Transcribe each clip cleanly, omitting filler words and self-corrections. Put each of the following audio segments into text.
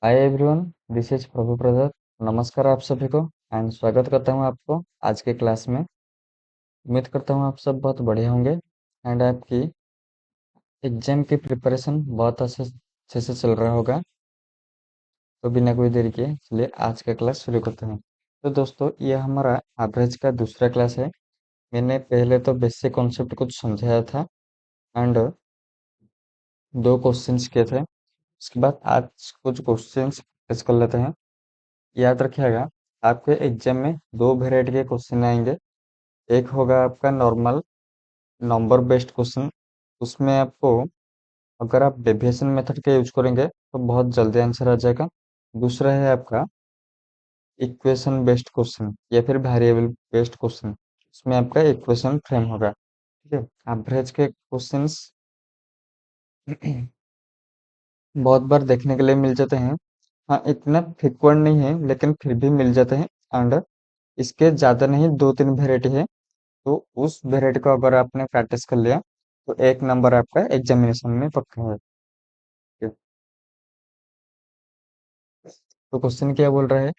Hi everyone, this is प्रभु प्रदत्त। नमस्कार आप सभी को एंड स्वागत करता हूं आपको आज के क्लास में। उम्मीद करता हूं आप सब बहुत बढ़िया होंगे एंड आपकी एग्जाम की प्रिपरेशन बहुत अच्छे से चल रहा होगा। तो बिना कोई देरी के चलिए आज का क्लास शुरू करते हैं। तो दोस्तों, ये हमारा एवरेज का दूसरा क्लास है। मैंने पहले तो बेसिक कॉन्सेप्ट कुछ समझाया था एंड दो क्वेश्चंस किए थे। उसके बाद आज कुछ क्वेश्चंस डिस्कस कर लेते हैं। याद रखिएगा, आपके एग्जाम में दो वेराइटी के क्वेश्चन आएंगे। एक होगा आपका नॉर्मल नंबर बेस्ड क्वेश्चन। उसमें आपको, अगर आप डेविएशन मेथड का यूज करेंगे तो बहुत जल्दी आंसर आ जाएगा। दूसरा है आपका इक्वेशन बेस्ड क्वेश्चन या फिर वेरिएबल बेस्ड क्वेश्चन। उसमें आपका इक्वेशन फ्रेम होगा। ठीक है। एवरेज के क्वेश्चंस बहुत बार देखने के लिए मिल जाते हैं। हाँ, इतना फ्रिक्वेंट नहीं है लेकिन फिर भी मिल जाते हैं। एंड इसके ज़्यादा नहीं, दो तीन वेराइटी है। तो उस वेराइटी को अगर आपने प्रैक्टिस कर लिया तो एक नंबर आपका एग्जामिनेशन में पक्का है। ठीक है। तो क्वेश्चन क्या बोल रहा है?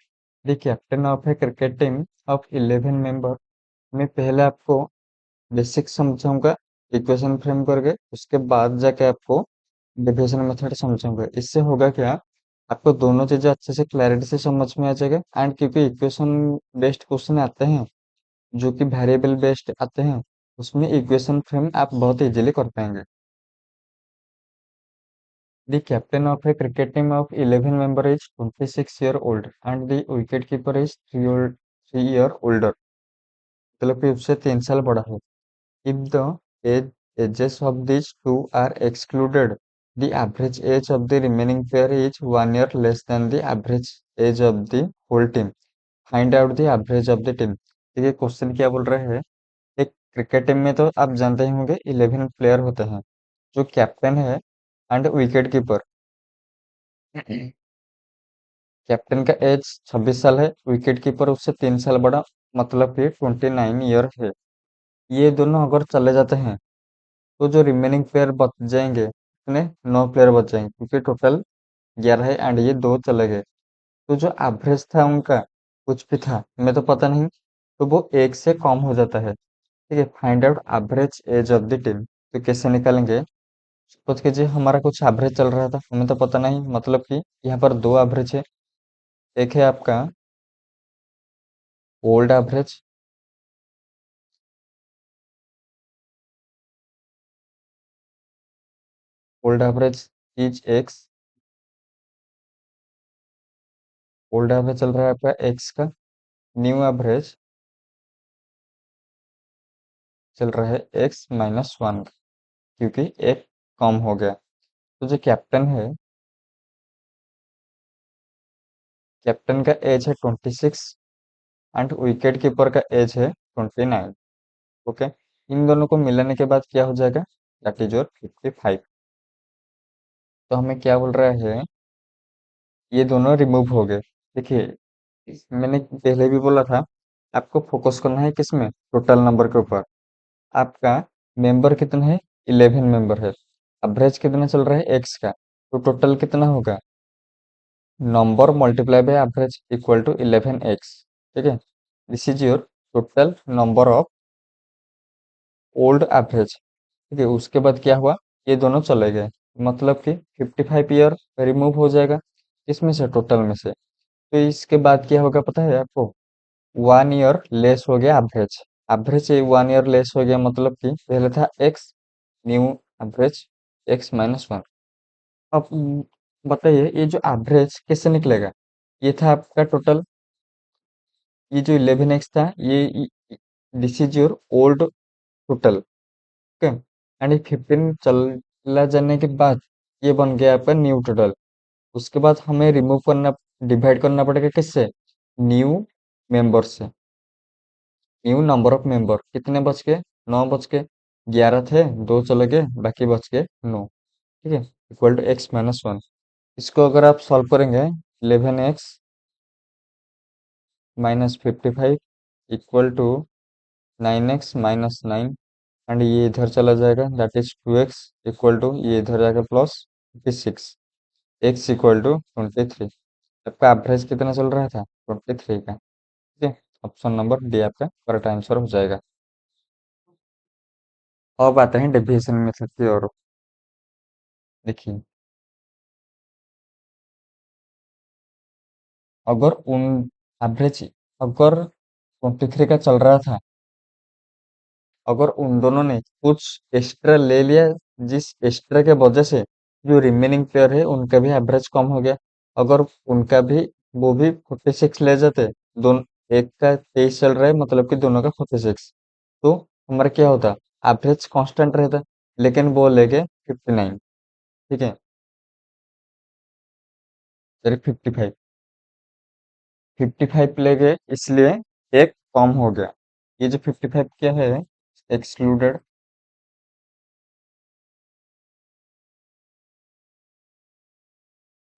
The captain of A cricket team of 11 member. मैं पहले आपको बेसिक समझाऊंगा, इक्वेशन फ्रेम करके। उसके बाद जाके आपको डिविजन मेथड समझाऊंगा। इससे होगा क्या, आपको दोनों चीजें अच्छे से क्लैरिटी से समझ में आ जाएगा। एंड क्योंकि इक्वेशन बेस्ड क्वेश्चन आते हैं जो कि वेरिएबल बेस्ड आते हैं, उसमें इक्वेशन फ्रेम आप बहुत इजीली कर पाएंगे। The captain of a cricket team of 11 member is 26 year old and the wicket keeper is 3 year older। मतलब कि उससे 3 साल बड़ा है। If the age, ages of these two are excluded, the average age of the remaining player is 1 year less than the average age of the whole team। Find out the average of the team। तो ये question क्या बोल रहे हैं? एक cricket team में तो आप जानते ही होंगे 11 प्लेयर होते हैं। जो कैप्टन है एंड विकेट कीपर। कैप्टन का एज 26 साल है, विकेट कीपर उससे 3 साल बड़ा, मतलब कि 29 ईयर है। ये दोनों अगर चले जाते हैं तो जो रिमेनिंग प्लेयर बच जाएंगे इतने 9 प्लेयर बच जाएंगे, क्योंकि टोटल 11 है एंड ये दो चले गए। तो जो एवरेज था उनका, कुछ भी था हमें तो पता नहीं, तो वो एक से कम हो जाता है। ठीक है। Find out average age of the team. तो कैसे निकालेंगे? सपोज कीजिए हमारा कुछ एवरेज चल रहा था, हमें तो पता नहीं, मतलब कि यहाँ पर दो एवरेज है। एक है आपका old average. Old average is x. Old average चल रहा है आपका एक्स का। न्यू एवरेज चल रहा है x-1, क्योंकि एक कम हो गया। तो जो कैप्टन है, कैप्टन का एज है 26 एंड विकेट कीपर का एज है 29। ओके। इन दोनों को मिलाने के बाद क्या हो जाएगा? That is your 55। तो हमें क्या बोल रहा है, ये दोनों रिमूव हो गए। देखिए, मैंने पहले भी बोला था, आपको फोकस करना है किसमें? टोटल नंबर के ऊपर। आपका मेंबर कितना है? 11 मेंबर है। एवरेज कितना चल रहा है? एक्स का। तो टोटल कितना होगा? Number multiply by average equal to 11x। ठीक है। This is your total number of old average. ठीक है। उसके बाद क्या हुआ? ये दोनों चले गए, मतलब कि 55 ईयर रिमूव हो जाएगा। इसमें से, टोटल में से। तो इसके बाद क्या होगा पता है आपको? 1 ईयर लेस हो गया एवरेज। एवरेज 1 ईयर लेस हो गया, मतलब कि पहले था एक्स, न्यू एवरेज x-1। अब बताइए, ये जो एवरेज कैसे निकलेगा? ये था आपका टोटल। ये जो 11x था, ये this is your old total. Okay. And ये 15 चला जाने के बाद ये बन गया आपका न्यू टोटल। उसके बाद हमें रिमूव करना, डिवाइड करना पड़ेगा किससे? न्यू मेंबर से। न्यू नंबर ऑफ मेंबर कितने बच गए? 9 बच गए। 11 थे, दो चले गए, बाकी बच गए 9। ठीक है। Equal to x-1। इसको अगर आप सॉल्व करेंगे, 11x-55 equal to 9x-9 and ये इधर चला जाएगा, that is 2x equal to ये इधर जाएगा प्लस 56। X equal to 23। आपका एवरेज कितना चल रहा था? 23 का। ठीक है, ऑप्शन नंबर डी आपका करेक्ट आंसर हो जाएगा। अब आते हैं डेविएशन मेथड की ओर। देखिए, अगर उन एवरेज अगर 23 का चल रहा था, अगर उन दोनों ने कुछ एक्स्ट्रा ले लिया, जिस एक्स्ट्रा के वजह से जो रिमेनिंग प्लेयर है उनका भी एवरेज कम हो गया, अगर उनका भी वो भी 46 ले जाते, दोनों, एक का 23 चल रहा है मतलब कि दोनों का 46, तो हमारा क्या होता? एवरेज कांस्टेंट रहता, लेकिन वो ले गए 59। ठीक है, सॉरी 55। 55 ले गए, इसलिए एक कम हो गया। ये जो 55 क्या है, एक्सक्लूडेड,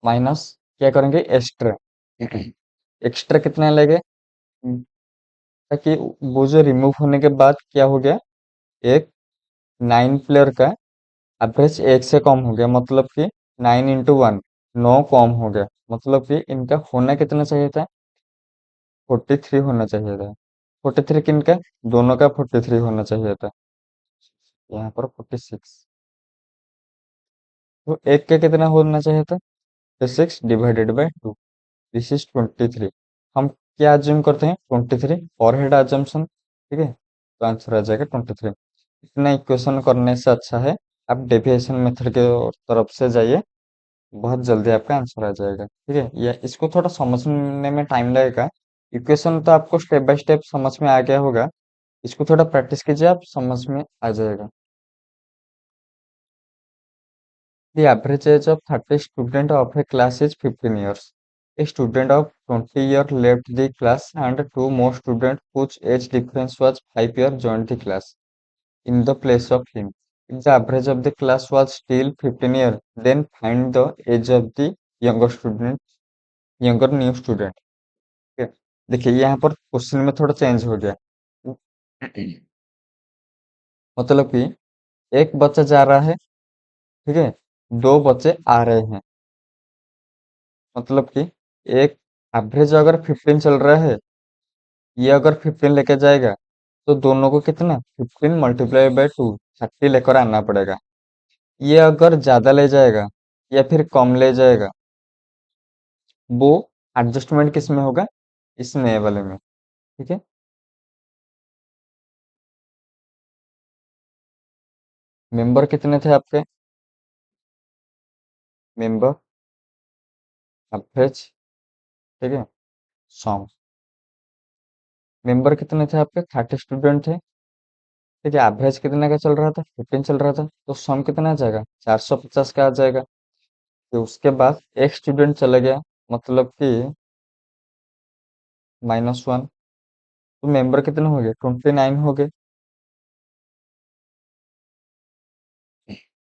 माइनस क्या करेंगे? एक्स्ट्रा। एक्स्ट्रा कितना ले गए? ताकि वो जो रिमूव होने के बाद क्या हो गया, एक 9 प्लेयर का एवरेज एक से कम हो गया, मतलब कि 9 into 1, 9 कम हो गया, मतलब कि इनका होना कितना चाहिए था? 43 होना चाहिए था। 43 किनका? दोनों का 43 होना चाहिए था। यहाँ पर 46, तो एक का कितना होना चाहिए था? 6 डिवाइडेड बाय 2, दिस इज 23। हम क्या अज्यूम करते हैं? 23 और हेड अजम्पशन। ठीक है, तो आंसर आ जाएगा 23। इतना इक्वेशन करने से अच्छा है आप डेविएशन मेथड के तरफ से जाइए, बहुत जल्दी आपका आंसर आ जाएगा। ठीक है, या इसको थोड़ा समझने में टाइम लगेगा। इक्वेशन तो आपको स्टेप बाय स्टेप समझ में आ गया होगा, इसको थोड़ा प्रैक्टिस कीजिए, आप समझ में आ जाएगा। The average age of 30 student of a class is 15 years. A student of 20 years left the class and two more students whose age difference was 5 years joined the class in the place of him. If the average of the class was still 15 years, then find the age of the younger student, younger new student. Okay. देखिए यहाँ पर question में थोड़ा change हो गया। मतलब कि एक बच्चा जा रहा है, ठीक है, दो बच्चे आ रहे हैं, मतलब कि एक एवरेज अगर 15 चल रहा है, ये अगर 15 लेके जाएगा, तो दोनों को कितना? 15 × 2, 30 लेकर आना पड़ेगा। ये अगर ज्यादा ले जाएगा या फिर कम ले जाएगा, वो एडजस्टमेंट किस में होगा? इस नए वाले में। ठीक है, मेंबर कितने थे आपके? मेंबर, एवरेज, ठीक है, सम। मेंबर कितने थे आपके? 30 स्टूडेंट थे। ठीक है, एवरेज कितने का चल रहा था? 15 चल रहा था, तो सम कितना आ जाएगा? 450 का आ जाएगा। तो उसके बाद एक स्टूडेंट चला गया, मतलब कि -1, तो मेंबर कितने हो गए? 29 हो गए।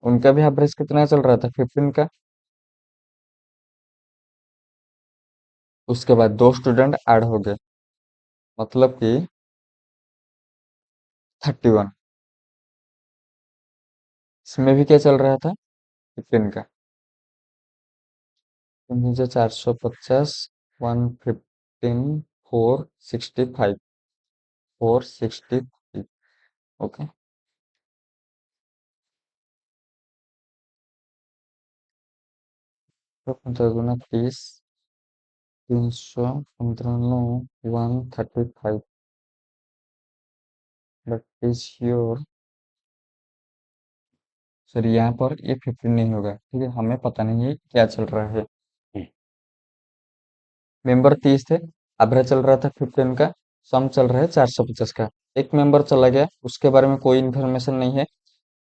उनका भी एवरेज कितना चल रहा था? 15 का। उसके बाद दो स्टूडेंट ऐड हो गए, मतलब कि 31। इसमें भी क्या चल रहा था? 15 का। तो मुझे 450, 115, 465, 463। ओके, तो 15 × 30, 315, 135, दैट इज योर। सर यहाँ पर ये 15 नहीं होगा, ठीक है, हमें पता नहीं है क्या चल रहा है। मेंबर 30 थे, एवरेज चल रहा था 15 का, सम चल रहा है 450 का। एक मेंबर चला गया, उसके बारे में कोई इन्फॉर्मेशन नहीं है,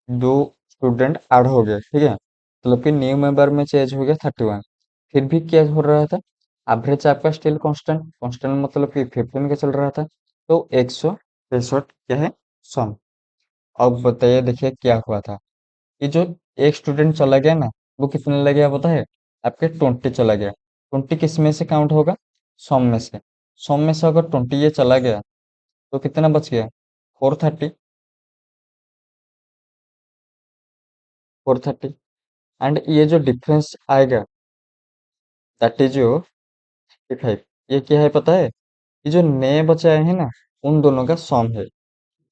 दो स्टूडेंट ऐड हो गए, ठीक है, मतलब कि न्यू मेंबर में चेंज हो गया 31। फिर भी क्या हो रहा था? एवरेज आपका स्टिल कांस्टेंट, कांस्टेंट मतलब कि 15 का चल रहा था, तो 163 क्या है? सम। अब बताइए, देखिए क्या हुआ था। ये जो एक स्टूडेंट चला गया ना, वो कितने लग गया पता है? आपके 20 चला गया। 20 किस में से काउंट होगा? सम में से। सम में से अगर 20 ये चला गया, तो कितना बच गया? 430। 430, एंड ये जो डिफरेंस आएगा, दैट इज योर 55। ये क्या है पता है? ये जो नए बचे आए हैं ना, उन दोनों का सम है।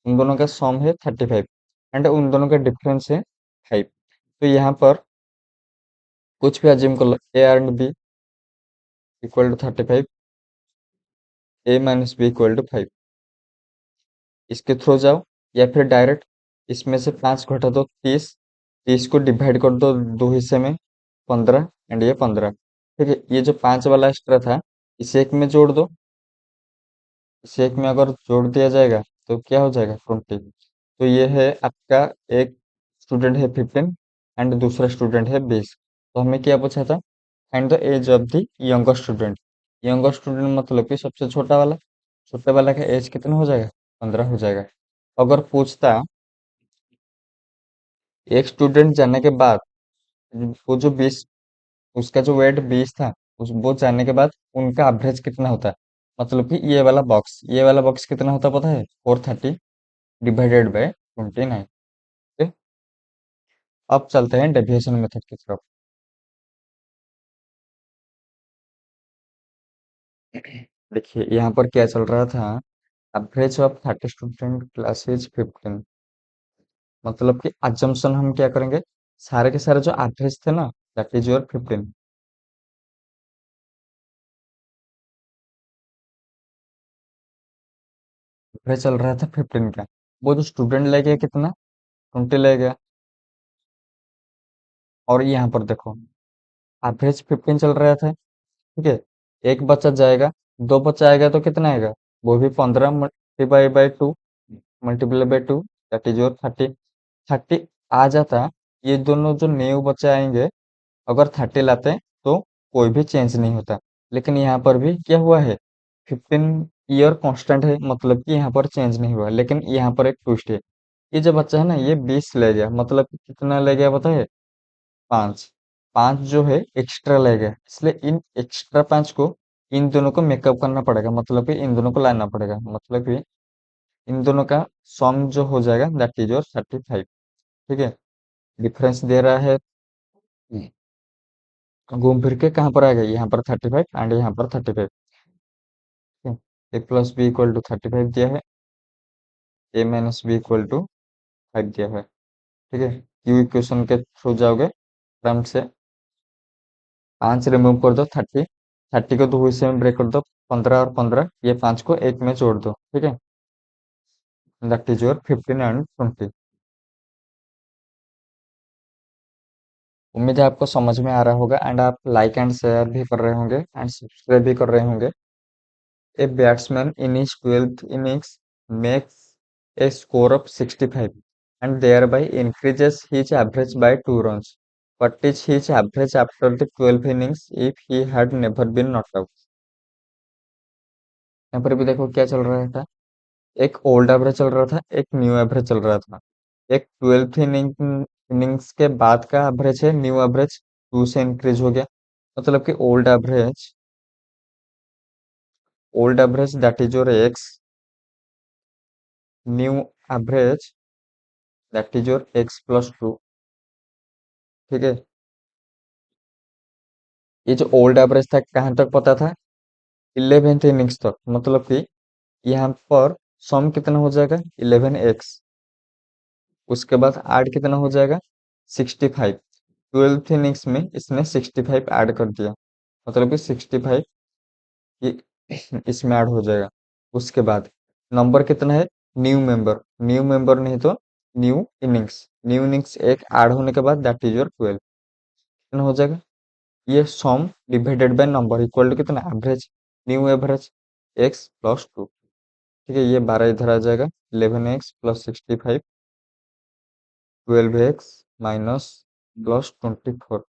उन दोनों का सम है 35 एंड उन दोनों का डिफरेंस है 5। तो यहाँ पर कुछ भी अज्यूम कर लो, A and B equal to 35, A minus B equal to 5। इसके थ्रू जाओ या फिर डायरेक्ट इसमें से 5 घटा दो 30, 30 को डिवाइड कर दो दो हिस्से में, 15 एंड ये 15। ठीक है, ये जो 5 वाला एक्स्ट्रा था इसे एक में जोड़ दो। इसे एक में अगर जोड़ दिया जाएगा तो क्या हो जाएगा 20। तो ये है आपका, एक स्टूडेंट है 15 एंड दूसरा स्टूडेंट है 20। तो हमें क्या पूछा था? Find the age of the younger student. Younger student मतलब कि सबसे छोटा वाला। छोटे वाला का एज कितना हो जाएगा? 15 हो जाएगा। अगर पूछता एक स्टूडेंट जाने के बाद, वो जो 20, उसका जो वेट 20 था, उस वो जाने के बाद उनका एवरेज कितना होता है? मतलब कि ये वाला बॉक्स कितना होता पता है? 430 डिवाइडेड बाय 29। ठीक? अब चलते हैं डेविएशन मेथड की तरफ। देखिए यहाँ पर क्या चल रहा था, average of 30 student class is 15। मतलब कि अजम्पशन हम क्या करेंगे, सारे के सारे जो एवरेज थे ना, दैट इज योर 15। एवरेज चल रहा था 15 का, वो जो स्टूडेंट ले गया कितना? 20 ले गया। और यहाँ पर देखो एवरेज 15 चल रहा था। ठीक है, एक बच्चा जाएगा, दो बच्चा आएगा तो कितना आएगा? वो भी 15 multiply by two, multiply by two, that is your 30। 30 आ जाता। ये दोनों जो न्यू बच्चे आएंगे, अगर 30 लाते हैं तो कोई भी चेंज नहीं होता। लेकिन यहाँ पर भी क्या हुआ है, 15 ईयर कांस्टेंट है, मतलब कि यहाँ पर चेंज नहीं हुआ। लेकिन यहाँ पर एक ट्विस्ट है, ये जो बच्चा है ना ये 20 ले गया, मतलब कि कितना ले गया बताए? 5। 5 जो है एक्स्ट्रा ले गया, इसलिए इन एक्स्ट्रा 5 को इन दोनों को मेकअप करना पड़ेगा, मतलब कि इन दोनों को लाना पड़ेगा। मतलब कि इन दोनों का सम जो हो जाएगा दैट इज योर 35। ठीक है, डिफरेंस दे रहा है। घूम फिर के कहाँ पर आ गया? यहाँ पर 35 एंड यहाँ पर 35। ए प्लस बी इक्वल टू 35 दिया है, ए माइनस बी इक्वल टू 5 दिया है। ठीक है, क्यू इक्वेशन के थ्रू जाओगे, क्रम से 5 रिमूव कर दो, 30, 30 को दो हिस्से में ब्रेक कर दो, 15 और 15, ये 5 को एक में जोड़ दो। ठीक है, दैट इज योर 15 एंड 20। उम्मीद है आपको समझ में आ रहा होगा एंड आप लाइक एंड शेयर भी कर रहे होंगे एंड सब्सक्राइब भी कर रहे होंगे। A batsman in his 12th innings makes a score of 65 and thereby increases his average by 2 runs. What is his average after the 12 innings if he had never been knocked out? यहाँ पर भी देखो क्या चल रहा था, एक old average चल रहा था, एक न्यू एवरेज चल रहा था। एक 12th इनिंग्स के बाद का एवरेज है, न्यू एवरेज 2 से इंक्रीज हो गया। मतलब कि old average that is your x, new average that is your x plus 2। ठीक है, ये जो ओल्ड एवरेज था कहाँ तक पता था? 11th इनिंग्स तक। मतलब कि यहाँ पर सम कितना हो जाएगा? 11x। उसके बाद ऐड कितना हो जाएगा? 65। 12th इनिंग्स में इसने 65 ऐड कर दिया, मतलब कि 65 ये इसमें ऐड हो जाएगा। उसके बाद नंबर कितना है? न्यू मेंबर नहीं तो न्यू इनिंग्स एक ऐड होने के बाद दैट इज योर 12। कितना हो जाएगा? ये sum divided by number equal to कितना? Average, new average, X plus 2। ठीक है, ये 12 इधर आ जाएगा, 11x plus 65, 12x minus plus 24।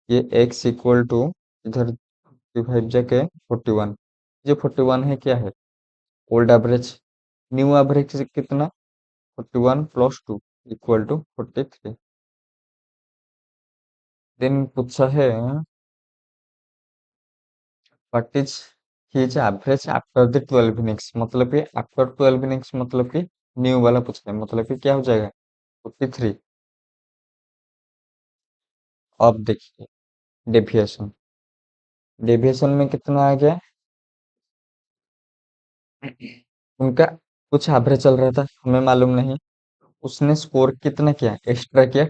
ये x इक्वल टू इधर 55 जाके 41। ये 41 है क्या है? Old average. न्यू एवरेज कितना? 41 प्लस 2 इक्वल टू 43। देन पूछा है what is his average after the 12 innings. मतलब कि आफ्टर 12 इनिंग्स मतलब कि न्यू वाला पूछा है, मतलब कि क्या हो जाएगा? 43। अब देखिए डेफिएशन। डेविएशन में कितना आ गया, उनका कुछ एवरेज चल रहा था, हमें मालूम नहीं। उसने स्कोर कितना किया, एक्स्ट्रा किया,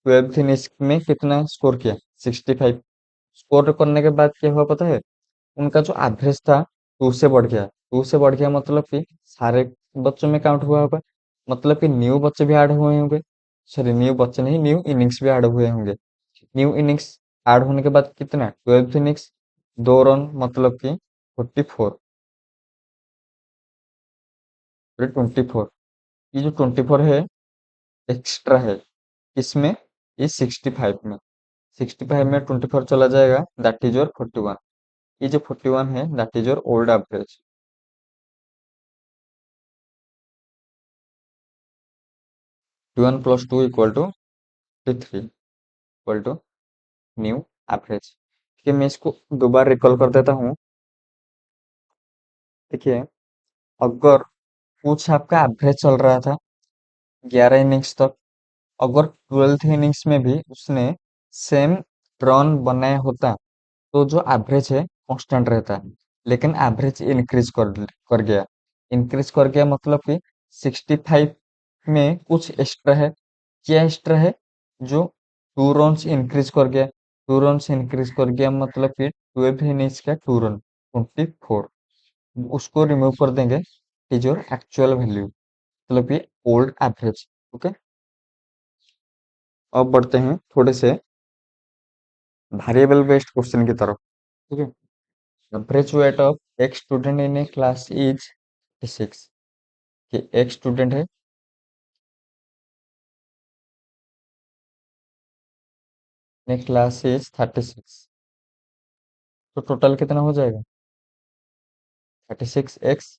12 फिनिश में कितना स्कोर किया, 65। स्कोर करने के बाद क्या हुआ पता है, उनका जो एवरेज था 2 से बढ़ गया। 2 से बढ़ गया मतलब कि सारे बच्चों में काउंट हुआ होगा, मतलब कि न्यू बच्चे भी ऐड हुए होंगे। सॉरी, न्यू बच्चे नहीं, न्यू इनिंग्स भी ऐड हुए होंगे। न्यू इनिंग्स ऐड होने के बाद कितना, 12 इनिंग्स, 2 रन, मतलब कि 44, 24। ये जो 24 है एक्स्ट्रा है, इसमें, इस 65 में, 65 में 24 चला जाएगा, दैट इज योर 41। ये जो 41 है that is your old average. 21 plus 2 equal to 53 equal to new average. ठीक है, मैं इसको दोबारा रिकॉल कर देता हूँ। देखिए, अगर कुछ आपका एवरेज चल रहा था 11 इनिंग्स तक, अगर 12th इनिंग्स में भी उसने सेम रन बनाया होता, तो जो एवरेज है कांस्टेंट रहता है। लेकिन एवरेज इंक्रीज कर गया। इंक्रीज कर गया मतलब कि 65 में कुछ एक्स्ट्रा है। क्या एक्स्ट्रा है, जो 2 रन इंक्रीज कर गया। 2 रन इंक्रीज कर गया मतलब कि 12 इनिंग्स का 2 रन, 24। उसको रिमूव कर देंगे, इज योर एक्चुअल वैल्यू, मतलब ये ओल्ड एवरेज। ओके, अब बढ़ते हैं थोड़े से वेरिएबल बेस्ड क्वेश्चन की तरफ। ठीक है, एवरेज वेट ऑफ एक student in A class is 6, कि एक स्टूडेंट है, इन क्लास इज 36, तो टोटल कितना हो जाएगा, 36x,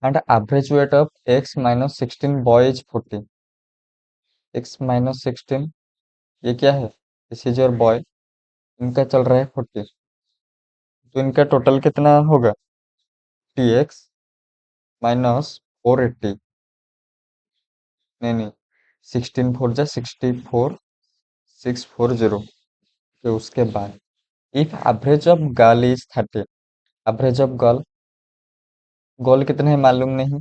and average weight of x-16 boy is 40। x-16 ये क्या है, दिस इज योर बॉय, इनका चल रहा है 40, तो इनका टोटल कितना होगा, tx -480, नहीं नहीं, 16 4 जा 64, 640। तो उसके बाद if average of girl is 30, average of girl, girl कितने हैं मालूम नहीं,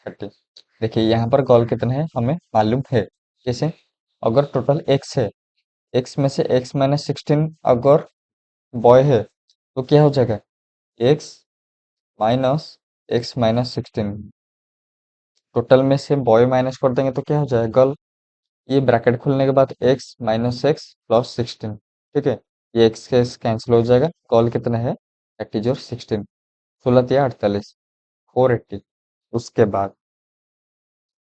30। देखिए यहाँ पर गर्ल कितने हैं हमें मालूम है, कैसे, अगर टोटल एक्स है, एक्स में से x-16 अगर बॉय है, तो क्या हो जाएगा, x-16, टोटल में से बॉय माइनस कर देंगे तो क्या हो जाएगा, गर्ल। ये ब्रैकेट खोलने के बाद x-x + 16, ठीक है, ये एक्स के कैंसिल हो जाएगा, गर्ल कितना है, दैट इज योर 16, 16 × 3 = 48, 480। उसके बाद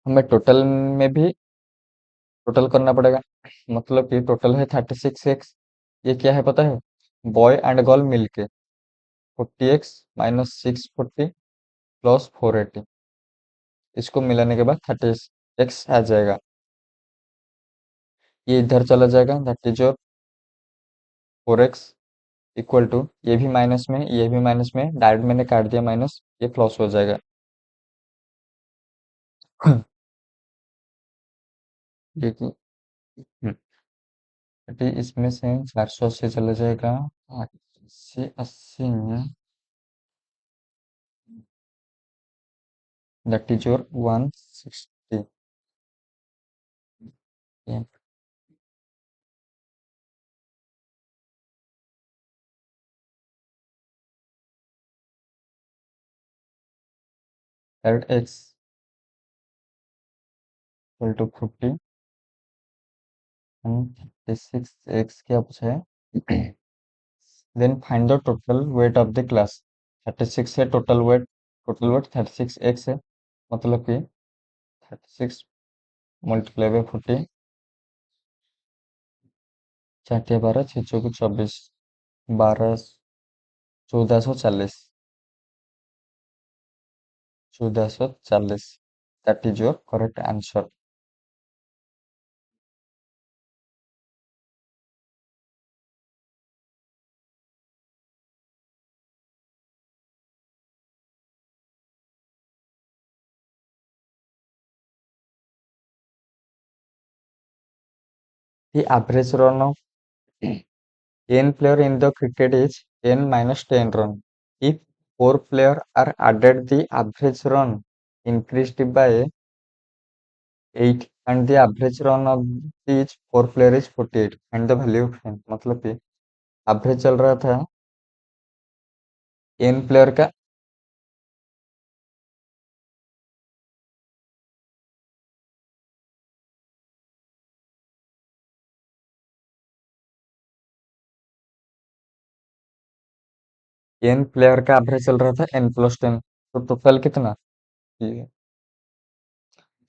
हमें टोटल में भी टोटल करना पड़ेगा, मतलब कि टोटल है 36x, ये क्या है पता है, बॉय एंड गर्ल मिलके, 40x - 640 + 480, इसको मिलाने के बाद 30x आ जाएगा, ये इधर चला जाएगा, that is your 4x equal to, ये भी माइनस में, ये भी माइनस में, डायरेक्ट मैंने काट दिया माइनस, ये प्लस हो जाएगा। देखिए, इसमें से 480 चला जाएगा, 80 that is your 160, that x equal to 50 and 36x क्या पूछा है, then find the total weight of the class. 36 है टोटल वेट 36x है, मतलब कि 36 multiply by 40, 4×12 6×4 = 24, 1440, that is your correct answer. The average run of n player in the cricket is n minus 10 run. If 4 players are added, the average run increased by 8 and the average run of these 4 player is 48 and the value of n मतलब कि average चल रहा था n player का average चल रहा था n plus 10 तो टोटल कितना ये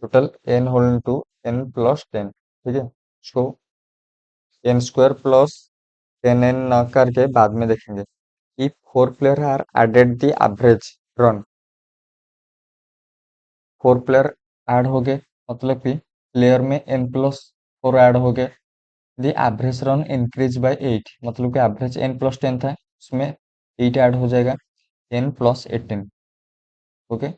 total n whole into n plus 10 ठीक है सो n स्क्वायर प्लस 10n न करके बाद में देखेंगे if 4 player are added the average run 4 player add हो गए मतलब कि प्लेयर में n प्लस 4 ऐड हो गए the average run increase by 8 मतलब कि एवरेज n प्लस 10 था उसमें 8 ऐड हो जाएगा n plus 18 okay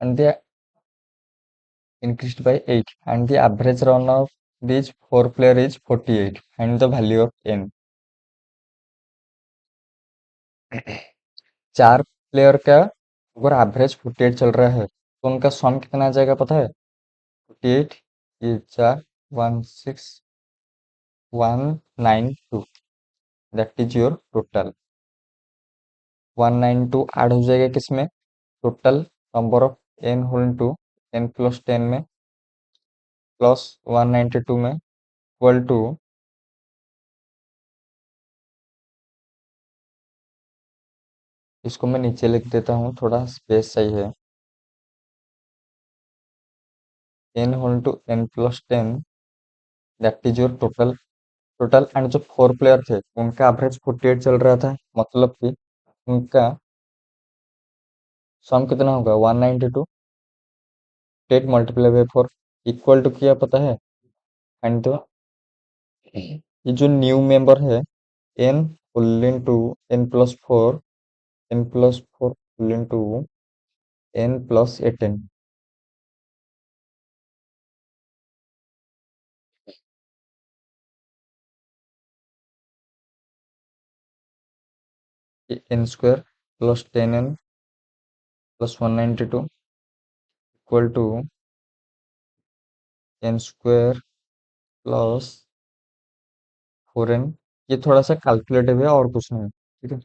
and they increased by 8 and the average run of these 4 player is 48 and the value of n 4 player का अगर एवरेज 48 चल रहा है तो उनका सम कितना आ जाएगा पता है 48 ये 4 16192 that is your total 192 add हो जाएगा किसमें total number of n whole to n plus 10 में प्लस 192 में इक्वल टू इसको मैं नीचे लिख देता हूँ थोड़ा स्पेस सही है n whole to n plus 10 that is your total total and जो 4 प्लेयर थे उनका एवरेज 48 चल रहा था मतलब कि उनका सम कितना होगा 192 8 मल्टीप्लाई बाय 4 इक्वल टू किया पता है एंड तो ये जो न्यू मेंबर है n whole into n plus 4 n plus 4 whole into n plus 18 n square plus 10n plus 192 equal to n square plus 4n ये थोड़ा सा कैलकुलेटिव है और कुछ नहीं ठीक है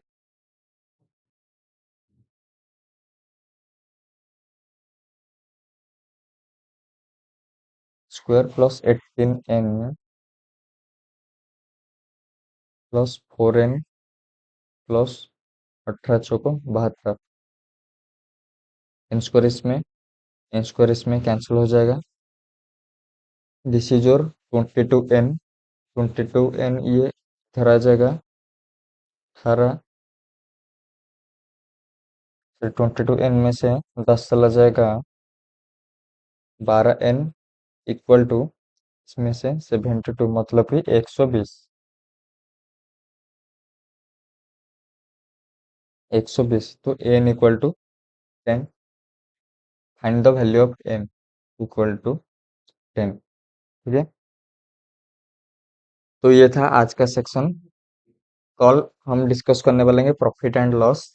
square plus 18n plus 4n plus 18 चौको 72 एन स्क्वायर इसमें कैंसिल हो जाएगा दिस इज योर 22n ये इधर आ जाएगा 18 फिर 22n में से 10 चला जाएगा 12n इक्वल टू इसमें से 72 मतलब कि 120 120 तो n equal to 10 find the value of n equal to 10 ठीक है तो ये था आज का सेक्शन कल हम डिस्कस करने वाले हैं प्रॉफिट एंड लॉस